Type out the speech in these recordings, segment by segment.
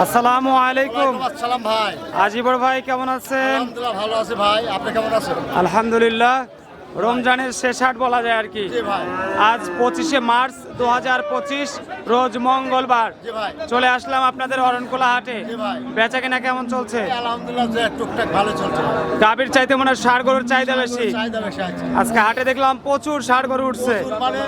আসসালামু আলাইকুম। আসসালাম ভাই। আজিবর ভাই কেমন আছেন? আলহামদুলিল্লাহ ভালো আছি ভাই, আপনি কেমন আছেন? আলহামদুলিল্লাহ। রমজানের শেষ হাট বলা যায় আর কি। জি ভাই। আজ 25শে মার্চ 2025 রোজ মঙ্গলবার। জি ভাই। চলে আসলাম আপনাদের অরণকোলা হাটে। জি ভাই। বেচা কিনা কেমন চলছে? আলহামদুলিল্লাহ যে টুকটাক ভালো চলছে। গাভীর চাইতে মনে হয় ষাঁড় গরুর চাহিদা বেশি। চাহিদা বেশি আছে। আজকে হাটে দেখলাম প্রচুর ষাঁড় গরু উঠছে। মানে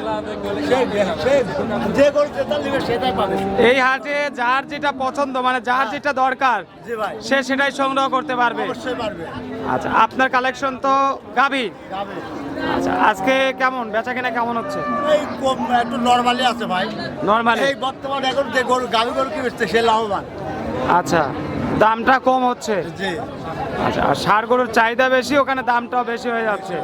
যে গরু যেটা নেবে সেটাই পাবে। এই হাটে যার যেটা পছন্দ মানে যার যেটা দরকার জি ভাই। সে সেটাই সংগ্রহ করতে পারবে। অবশ্যই পারবে। আচ্ছা, আপনার কালেকশন তো গাভী। যাবে। আচ্ছা, আজকে কেমন বেচা কিনা কেমন হচ্ছে? এই কম একটু নরমালি আছে ভাই। নরমালি। এই বর্তমানে এখন যে গরু গাভী গরু কি বেচছে সে লাভবান। আচ্ছা, দামটা কম হচ্ছে। জি। আচ্ছা, আর ষাঁড় গরুর চাহিদা বেশি, ওখানে দামটাও বেশি হয়ে যাচ্ছে।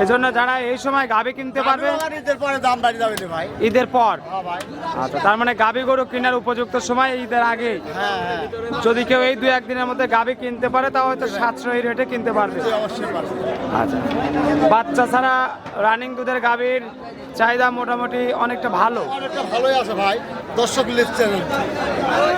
এজন্য যারা এই সময় গাভী কিনতে পারবে ঈদের পরে দাম বাড়ি যাবে রে ভাই। ঈদের পর। হ্যাঁ ভাই। আচ্ছা, তার মানে গাভী গরু কেনার উপযুক্ত সময় ঈদের আগে। হ্যাঁ হ্যাঁ। যদি কেউ এই 2-1 দিনের মধ্যে গাভী কিনতে পারে তাও হয়তো সাশ্রয়ী রেটে কিনতে পারবে। জি, অবশ্যই পারবে। আচ্ছা, বাচ্চা ছাড়া রানিং দুধের গাভীর চাহিদা মোটামুটি অনেকটা ভালো। অনেকটা ভালোই আছে ভাই। দর্শক লিখছে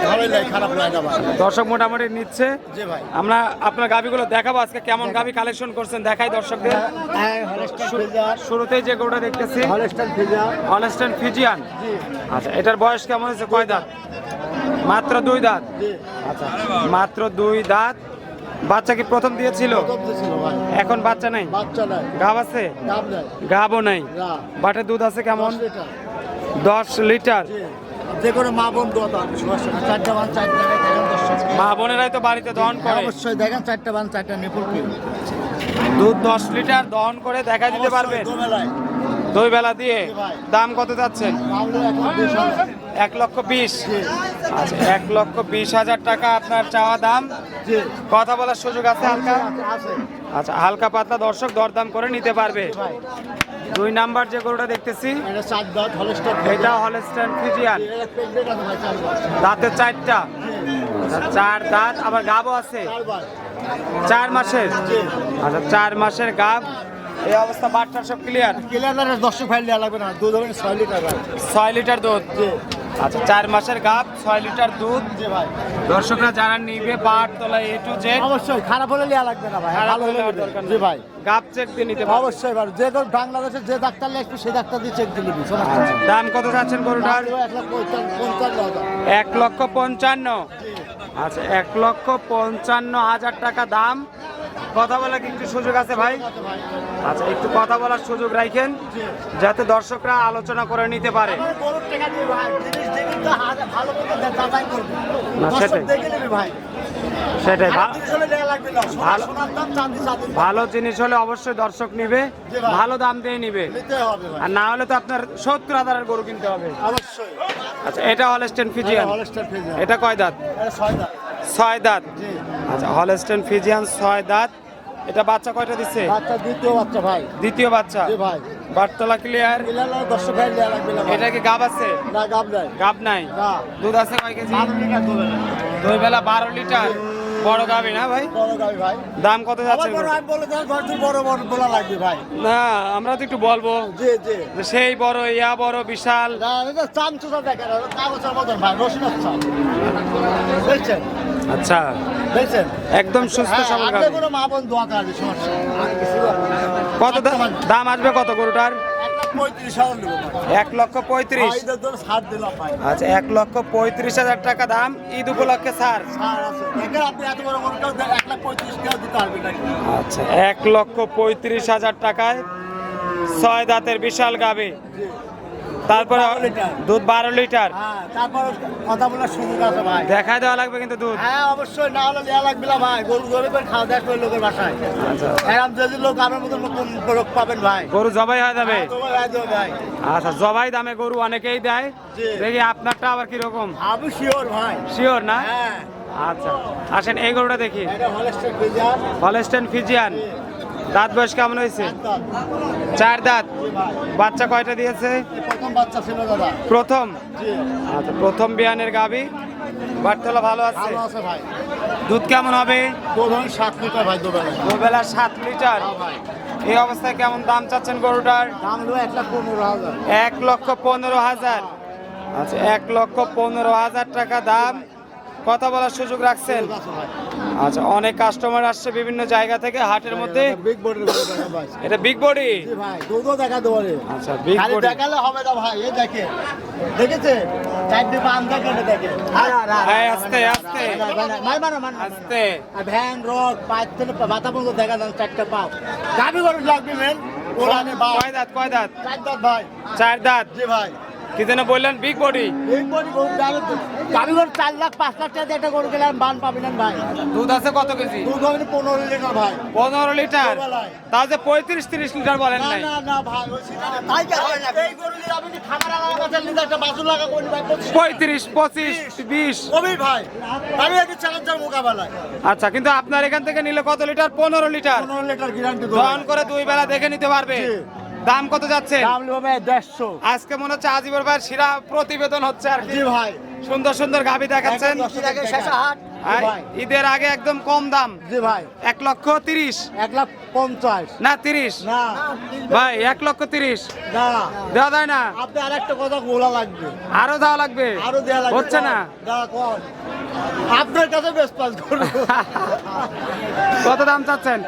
ভালোই লাগে, খারাপ লাগে না ভাই। দর্শক মোটামুটি নিচ্ছে। জি ভাই। আমরা আপনার গাভীগুলো দেখাবো আজকে কেমন গাভী কালেকশন করছেন দেখাই দর্শকদের। হ্যাঁ, হলস্টাইন ফ্রিজিয়ান। শুরুতেই যে গরুটা দেখতেছি হলস্টাইন ফ্রিজিয়ান। Holstein Friesian. জি। আচ্ছা, এটার বয়স কেমন হয়েছে? কয় দাঁত? মাত্র 2 দাঁত। জি। আচ্ছা, মাত্র 2 দাঁত। বাচ্চা কি প্রথম দিয়েছিল? কত দিছিল ভাই? এখন বাচ্চা নাই? বাচ্চা নাই। গাব আছে? দাম নাই। গাবও নাই। না। বাটে দুধ আছে কেমন? 10 লিটার। 10 লিটার। জি। যে কোনো মা বোন দোয়া তো আমি সমস্যা না। চারটা বান চারটা দেখেন দর্শক। মা বোনেরাই তো বাড়িতে দহন করে। অবশ্যই দেখেন চারটা বান চারটা নিপুল কি। দুধ 10 লিটার দহন করে দেখা দিতে পারবেন দোবেলায়। 2 বেলা দিয়ে। জি ভাই। দাম কত যাচ্ছেন? মামলো এখন 20 হবে। 1,20,000। জি। আচ্ছা, 1,20,000 টাকা আপনার চাওয়া দাম। জি। কথা বলার সুযোগ আছে হালকা? আছে। আচ্ছা, হালকা পাতলা দর্শক দরদাম করে নিতে পারবে। জি ভাই। 2 নাম্বার যে গরুটা দেখতেছি এটা 4 দাঁত হলস্টাইন। এটা হলস্টাইন ফ্রিজিয়ান। এটা প্রেগনেন্ট আছে ভাই 4 বার। দাঁতে 4টা। জি। আচ্ছা, 4 দাঁত, আবার গাবও আছে 4 বার। 4 মাসের। জি। আচ্ছা, 4 মাসের গাব। এই অবস্থা বাটটা সব ক্লিয়ার। ক্লিয়ার দর্শক ফাইল দেওয়া লাগবে না, দুধ হবে 6 লিটার ভাই। 6 লিটার দুধ। জি। আচ্ছা, 4 মাসের গাব, 6 লিটার দুধ। জি ভাই। দর্শকরা যারা নিবে পাট তলা A to Z অবশ্যই খারাপ হলে নেওয়া লাগবে না ভাই, ভালো হলে নেওয়ার নেবে। দরকার জি নেই। ভাই। গাব চেক দিয়ে নিতে পারবে। অবশ্যই ভাই, যে কোনো বাংলাদেশের যে ডাক্তার লাগবে সেই ডাক্তার দিয়ে চেক দিয়ে নিবি সমস্যা নেই। দাম কত যাচ্ছেন গরুটার? 1,55,000। 1,55,000। জি। আচ্ছা, 1,55,000 টাকা দাম। কথা বলার কি একটু সুযোগ আছে ভাই? আচ্ছা ভাই। আচ্ছা, একটু কথা বলার সুযোগ রাখেন জি। যাতে দর্শকরা আলোচনা করে নিতে পারে। আমার গরুর টাকা দিয়ে ভাই, জিনিস দেখে তো ভালো মতো যাচাই করবে। না, দর্শক সেটাই। দেখে নেবে ভাই। সেটাই, খারাপ জিনিস হলে নেওয়া লাগবে না। ভালো- সোনার দাম চাঁদি চাঁদি। ভালো জিনিস হলে অবশ্যই দর্শক নিবে, জি ভাই। ভালো দাম দিয়ে নিবে। নিতে হবে ভাই। আর না হলে তো আপনার 70,000-এর গরু কিনতে হবে। অবশ্যই। আচ্ছা, এটা হলস্টেন ফিজিয়ান। Holstein Friesian. এটা কয় দাঁত? এটা 6 দাঁত। 6 দাঁত। জি। আচ্ছা, হলস্টেন ফিজিয়ান 6 দাঁত। এটা বাচ্চা কয়টা দিচ্ছে? বাচ্চা দ্বিতীয় বাচ্চা ভাই। দ্বিতীয় বাচ্চা। জি ভাই। বাটতলা ক্লিয়ার। মিলানো 10 ভাই দেওয়া লাগবে না ভাই। এটা কি গাব আছে? না গাব নাই। গাব নাই। না। দুধ আছে কয় কেজি? 12 লিটার দেবে না। 2 বেলা 12 লিটার। বড় গাবি না ভাই? বড় গাবি ভাই। দাম কত আবার যাচ্ছে? বড় আমি বলে দেন ঘরটি বড় বড় বলা লাগবে ভাই। না, আমরা তো একটু বলবো জি জি। যে সেই বড়, ইয়া বড়, বিশাল। না এটা চামচুটা দেখেন, কাগজের মতন ভাই, রসুনের চাম। বুঝছেন? আচ্ছা, বুঝছেন? একদম সুস্থ সবল আগে গাবি। কোনো মা বোন দোয়া কাটবে সমস্যা নেই। আর কিছু না। কত দাম আসবে কত গরুটার? 1,35,000 নেবো ভাই। 1,35,000। ভাইদের জন্য ছাড় দিলাম ভাই। আচ্ছা, 1,35,000 টাকা দাম। ঈদ উপলক্ষে ছাড়। ছাড় আছে। দেখেন আপনি এত বড় গরুটাও 1,35,000 টাকা দিতে পারবেন নাকি? আচ্ছা, 1,35,000 টাকায় 6 দাঁতের বিশাল গাবি। জি। তারপরে 12 লিটার। দুধ 12 লিটার। হ্যাঁ, তারপর কথা বলার সুযোগ আছে ভাই। দেখায় দেওয়া লাগবে কিন্তু দুধ। হ্যাঁ অবশ্যই, না হলে নেওয়া লাগবে না ভাই। গরু ধরে করে খাওয়া দাওয়া করে লোকের বাসায়। আচ্ছা, এরকম যদি লোক আমার মতো লোক পাবেন ভাই। গরু জবাই হয়ে যাবে। হ্যাঁ, তোমার রায় দেবো ভাই। আচ্ছা, জবাই দামে গরু অনেকেই দেয়। জি। দেখি আপনারটা আবার কিরকম। আমি শিওর ভাই। শিওর না? হ্যাঁ। আচ্ছা, আসেন এই গরুটা দেখি। এটা হলস্টাইন ফ্রিজিয়ান। Holstein Friesian. দাঁত বয়স কেমন হয়েছে? 4 দাঁত। 4 দাঁত। জি ভাই। বাচ্চা কয়টা দিয়েছে? এই প্রথম বাচ্চা ছিল দাদা। প্রথম। জি। আচ্ছা, প্রথম বিয়ানের গাবি। বাটতলা ভালো আছে। ভালো আছে ভাই। দুধ কেমন হবে? দুধ হয় 7 লিটার ভাই দুবেলা। দুবেলা 7 লিটার। হ্যাঁ ভাই। এই অবস্থায় কেমন দাম চাচ্ছেন গরুটার? দাম হলো 1,15,000। 1,15,000। আচ্ছা, 1,15,000 টাকা দাম। কথা বলার সুযোগ রাখছেন? আছে ভাই। আচ্ছা, অনেক কাস্টমার আসছে বিভিন্ন জায়গা থেকে হাটের মধ্যে। বিগ বডির গরু দেখা ভাই। এটা বিগ বডি। জি ভাই, দুধও দেখাতে পারে। আচ্ছা, বিগ খালি বডি। দেখালে হবে না ভাই, এই দেখে। দেখেছে? চারটে পান দেখে দেখে। এই আস্তে আস্তে মার মারো মার। আস্তে। আর ভ্যান রড পাঁচ থেকে মাথা পর্যন্ত দেখা যান চারটে পাও। গাবি গরু লাগবে মেন। ওরানে বা কয় দাঁত কয় দাঁত? চার দাঁত ভাই। 4 দাঁত। জি ভাই। কি যেন বললেন? Big body. বিগ বডি গরু দাঁড়ানো। গাবি গরু 4 লাখ 5 লাখ টাকা দিয়ে একটা গরু গেলাম বান পাবেন না ভাই। দুধ আছে কত কেজি? দুধ হবে 15 লিটার ভাই। 15 লিটার। দুবেলায়। তাও যে 35-30 লিটার বলেন না নাই। না না ভাই, ওই সিনারে তাই কে হয় না। এই গরু নিয়ে আপনি খামার আলাদা কাছে নিতে একটা বাসু লাগা কোন ভাই 35, 25, 20। কবি ভাই। আমি একটু চ্যালেঞ্জের মোকাবেলায়। আচ্ছা, কিন্তু আপনার এখান থেকে নিলে কত লিটার? 15 লিটার। 15 লিটার গ্যারান্টি দেব। দহন করে 2 বেলা দেখে নিতে পারবে। জি। দাম কত যাচ্ছে? দাম নেবে 150। আজকে মনে হচ্ছে আজিবর ভাইয়ের শিরা প্রতিবেদন হচ্ছে আর কি। জি ভাই। সুন্দর সুন্দর গাভি দেখাচ্ছেন। আগে শেষ হাট। আর ভাই। ঈদের আগে একদম কম দাম। জি ভাই। 1,30,000 1,50,000 না 30 না ভাই, 1,30,000 না দেওয়া যায় না? আপনি আরেকটা কথা বলা লাগবে। আরো দেওয়া লাগবে? আরো দেয়া লাগবে। হচ্ছে না? না কোন আপনার কাছে বেশ পাস করব। কত দাম চাচ্ছেন?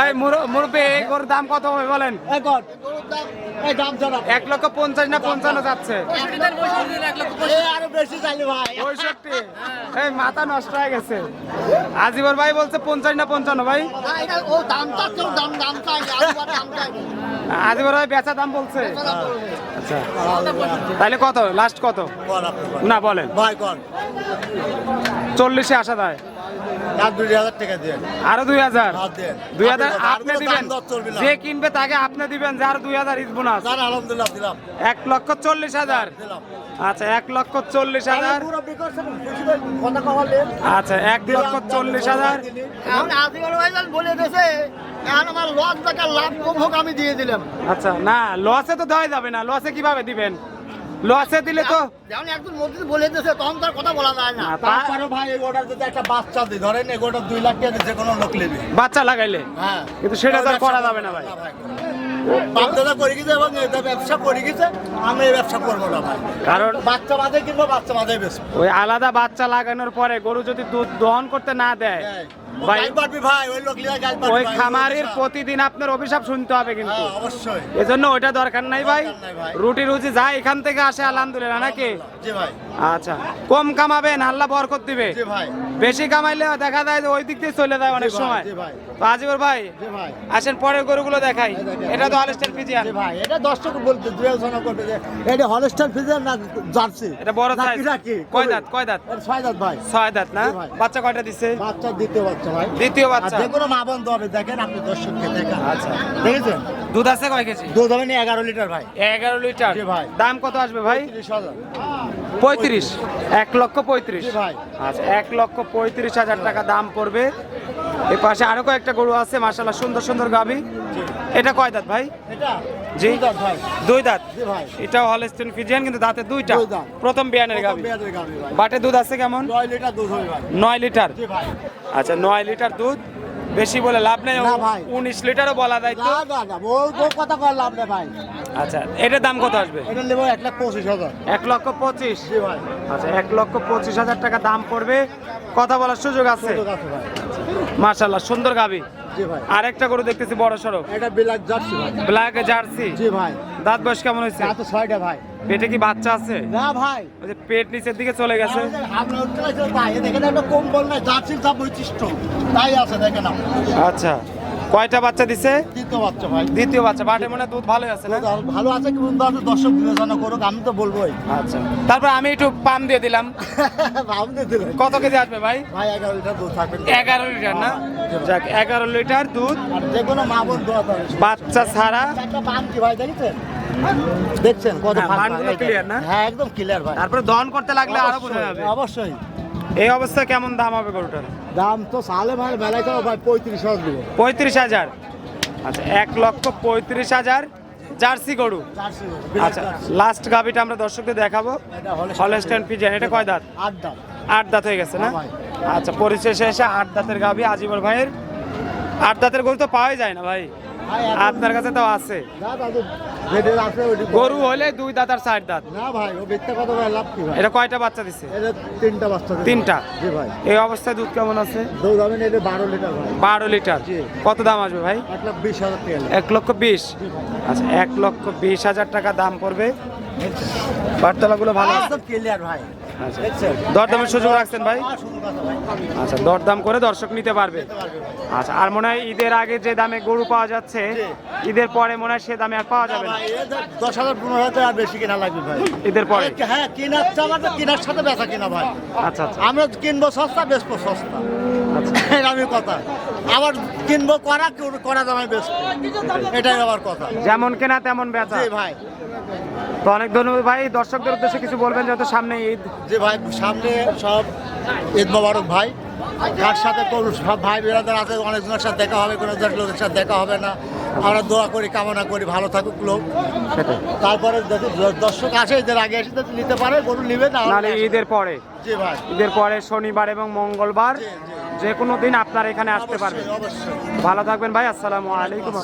এই মুরব্বী, এই গরুর দাম কত হবে বলেন? এখন এই দাম জানা 1,50,000 না 55 যাচ্ছে? এই আরো বেশি চাইলে ভাই। 65। এই মাথা নষ্ট হয়ে গেছে। আজিবর ভাই বলছে 50 না 55 ভাই। না এটা ও দামটা কেউ দাম চাই আর দাম চাই। আজিবর ভাই বেচা দাম বলছে। আচ্ছা, তাহলে কত লাস্ট কত? কোন আপনি কোন না বলেন। ভাই কোন 40-এ আসা যায়। আর 2,000 টাকা দেন। আরো 2,000। হাত দেন। 2,000 আর আপনি কোনো দিবেন। দাম দর চলবে না। যে কিনবে তাকে আপনি দিবেন, যে আরো 2,000 ইস বোনাস। স্যার আলহামদুলিল্লাহ দিলাম 1,40,000। দিলাম। আচ্ছা, 1,40,000। পুরো বিকশন খুশি ভাই কথা কওয়ালেন। আচ্ছা, 1,40,000। এখন আজিবর ভাইজান বলে দিয়েছে এখন আমার লস টাকা লাভ কম হোক আমি দিয়ে দিলাম। আচ্ছা, না লসে তো দেওয়া যাবে না। লসে কিভাবে দিবেন? লসে দিলে তো যেমন একজন মসজিদ বলে দিয়েছে তখন তার কথা বলা যায় না। না, তারপরে ভাই এগোটার যদি একটা বাচ্চা দিই ধরেন এগোটা 2 লাখ টাকা দিয়ে যে কোনো লোক নেবে। বাচ্চা লাগাইলে। হ্যাঁ কিন্তু সেটা তো আর করা যাবে না ভাই। বাচ্চাটা করে গেছে এবং এটা ব্যবসা করে গেছে, আমি এই ব্যবসা করবো না ভাই। কারণ বাচ্চা বাদে কিনবো বাচ্চা বাদে বেশি ওই আলাদা বাচ্চা লাগানোর পরে গরু যদি দুধ দহন করতে না দেয় ভাই, গাল পারবি ভাই, ওই লোক লিয়া গাল পারবি ওই ভাই, খামারের ব্যবসা। প্রতিদিন আপনার অভিশাপ শুনতে হবে কিন্তু। হ্যাঁ, অবশ্যই। এজন্য ওইটা দরকার নাই ভাই। দরকার নাই ভাই। রুটি রুজি যায় এখান থেকে আসে আলহামদুলিল্লাহ নাকি? জি ভাই। আচ্ছা, কম কামাবেন আল্লাহ বরকত দিবে। জি ভাই। বেশি কামাইলে দেখা যায় যে ওই দিক দিয়ে চলে যায় অনেক জি ভাই, সময়। জি ভাই। তো আজিবর ভাই জি ভাই। আসেন পরের গরুগুলো দেখাই। এই দেখেন। এটা তো হলস্টাইন ফ্রিজিয়ান। জি ভাই, এটা দর্শক বলতে দুয়োজনা করবে যে এটা হলস্টাইন ফ্রিজিয়ান না জার্সি। এটা বড় না সাইজ। কি রাখি? কয় দাঁত কয় দাঁত? এটা 6 দাঁত ভাই। 6 দাঁত না? জি ভাই। বাচ্চা কয়টা দিছে? বাচ্চা দ্বিতীয় বাচ্চা ভাই। দ্বিতীয় আর বাচ্চা। যে কোনো মা বন্ধ হবে দেখেন আপনি দর্শককে দেখেন। আচ্ছা, দেখেছেন দুধ আছে কয় কেজি? দুধ হবে না 11 লিটার ভাই। 11 লিটার। জি ভাই। দাম কত আসবে ভাই? 30,000। 35। 1,35,000। জি ভাই। আচ্ছা, 1,35,000 টাকা দাম পড়বে। এই পাশে আরো কয়েকটা গরু আছে মাশাআল্লাহ, সুন্দর সুন্দর গাভী। এটা কয় দাঁত ভাই? এটা জি। দুই দাঁত ভাই। 2 দাঁত। জি ভাই। এটাও হলস্টাইন ফ্রিজিয়ান কিন্তু দাঁতে 2টা। 2 দাঁত। প্রথম বিয়ানের গাভী। বেয়াদের গাভী ভাই। বাটে দুধ আছে কেমন? 9 লিটার দুধ হবে ভাই। 9 লিটার। জি ভাই। আচ্ছা, 9 লিটার দুধ। বেশি বলে লাভ নেই। না ভাই। 19 লিটারও বলা যায় তো। না না না ও কথা কর লাভ না ভাই। আচ্ছা, এটার দাম কত আসবে? এটা নেব 1,25,000। 1,25,000। জি ভাই। আচ্ছা, 1,25,000 টাকা দাম পড়বে। কথা বলার সুযোগ আছে। সুযোগ আছে ভাই। মাশাআল্লাহ, সুন্দর গাভী। জি ভাই। আরেকটা গরু দেখতেছি বড় সড়ক, এটা বিলাক জার্সি ভাই। Black jersey. জি ভাই। দাঁত বয়স কেমন হয়েছে? তা তো 6টা ভাই। পেটে কি বাচ্চা আছে? না ভাই। ওই যে পেট নিচের দিকে চলে গেছে। আপনার উঠতে ভাই দেখেন একটা কম্বল নাই জার্সির যা বৈশিষ্ট্য তাই আছে দেখেন আপনি। আচ্ছা, কয়টা বাচ্চা দিছে? দ্বিতীয় বাচ্চা ভাই। দ্বিতীয় বাচ্চা। বাটে মনে হয় দুধ ভালোই আছে না? দুধ ভালো আছে কি দর্শক বিবেচনা করুক আমি তো বলবোই। আচ্ছা, তারপর আমি একটু পাম দিয়ে দিলাম। ভাবতে দিলেন কত কেজি আসবে ভাই? ভাই 11 লিটার দুধ থাকবে। 11 লিটার না? যাক, 11 লিটার দুধ, আর যে কোনো মা বোন দোয়া করে বাচ্চা ছাড়া। একটা বান কি ভাই দেখেছেন? দেখছেন কত হ্যাঁ, ফাঁক বানগুলো ভাই, clear না? হ্যাঁ একদম ক্লিয়ার ভাই। তারপরে দহন করতে লাগলে আরো বোঝা অবশ্যই, যাবে। অবশ্যই। এই অবস্থায় কেমন দাম হবে গরুটার? দাম তো সালে ভাই মেলায় তো ভাই 35,000 দিব। 35,000। আচ্ছা, 1,35,000 জার্সি গরু। জার্সি আচ্ছা, লাস্ট গাভিটা আমরা দর্শকদের দেখাবো। এটা হলস্টাইন হলস্টাইন ফ্রিজিয়ান। এটা কয় দাঁত? 8 দাম। 8 দাঁত হয়ে গেছে না? হ্যাঁ ভাই। আচ্ছা, পরিশেষে এসে 8 দাঁতের গাভি আজিবর ভাইয়ের। 8 দাঁতের গরু তো পাওয়াই যায় না ভাই, ভাই এখন আপনার কাছে তো আছে। দাদা যেটা আছে ওইটি গরু হলে 2 দাঁত আর 4 দাঁত। না ভাই ও মিথ্যা কথা ভাই, লাভ কি ভাই? এটা কয়টা বাচ্চা দিছে? এটা 3টা বাচ্চা দিছে। 3টা। জি ভাই। এই অবস্থায় দুধ কেমন আছে? দুধ হবে না, এটা 12 লিটার ভাই। 12 লিটার। জি। কত দাম আসবে ভাই? 1,20,000 টাকা। 1,20,000। আচ্ছা, 1,20,000 টাকা দাম পড়বে। বার্তালাগুলো ভালো আছে? একদম ক্লিয়ার ভাই। আচ্ছা, দেখছেন? দরদামের সুযোগ রাখছেন ভাই? শুরু কথা ভাই। আচ্ছা, দরদাম করে দর্শক নিতে পারবে। দিতে পারবে ভাই। আচ্ছা, আর মনে হয় ঈদের আগে যে দামে গরু পাওয়া যাচ্ছে, জি। ঈদের পরে মনে হয় সে দামে আর পাওয়া না যাবে না। ভাই, এদের 10,000 15,000 আর বেশি কিনা লাগবে ভাই। ঈদের পরে? হ্যাঁ, কেনার চাওয়া তো কেনার সাথে বেচা কিনা ভাই। আচ্ছা আচ্ছা আমরা কিনবো সস্তা, বেচবো সস্তা। আচ্ছা। এরকমই কথা। আবার কিনবো করা দামে বেচবো, এটাই আবার কথা। যেমন কেনা তেমন বেচা। জি ভাই। তো অনেক ধন্যবাদ ভাই। দর্শকদের উদ্দেশ্যে কিছু বলবেন, যেহেতু সামনে ঈদ। যে ভাই সামনে সব ঈদ মোবারক ভাই। কার সাথে কোন সব ভাই বেড়াদার আছে, অনেকজনের সাথে দেখা হবে, কোনো লোকের সাথে দেখা হবে না। আমরা দোয়া করি, কামনা করি ভালো থাকুক লোক। সেটাই। তারপরে যদি দর্শক আসে, এদের আগে এসে যদি নিতে পারে গরু নিবে না। নাহলে ঈদের পরে, জি ভাই। ঈদের পরে শনিবার এবং মঙ্গলবার জি, জি। যে কোনো দিন আপনার এখানে আসতে পারবেন। অবশ্যই অবশ্যই। ভালো থাকবেন ভাই। আসসালামু আলাইকুম।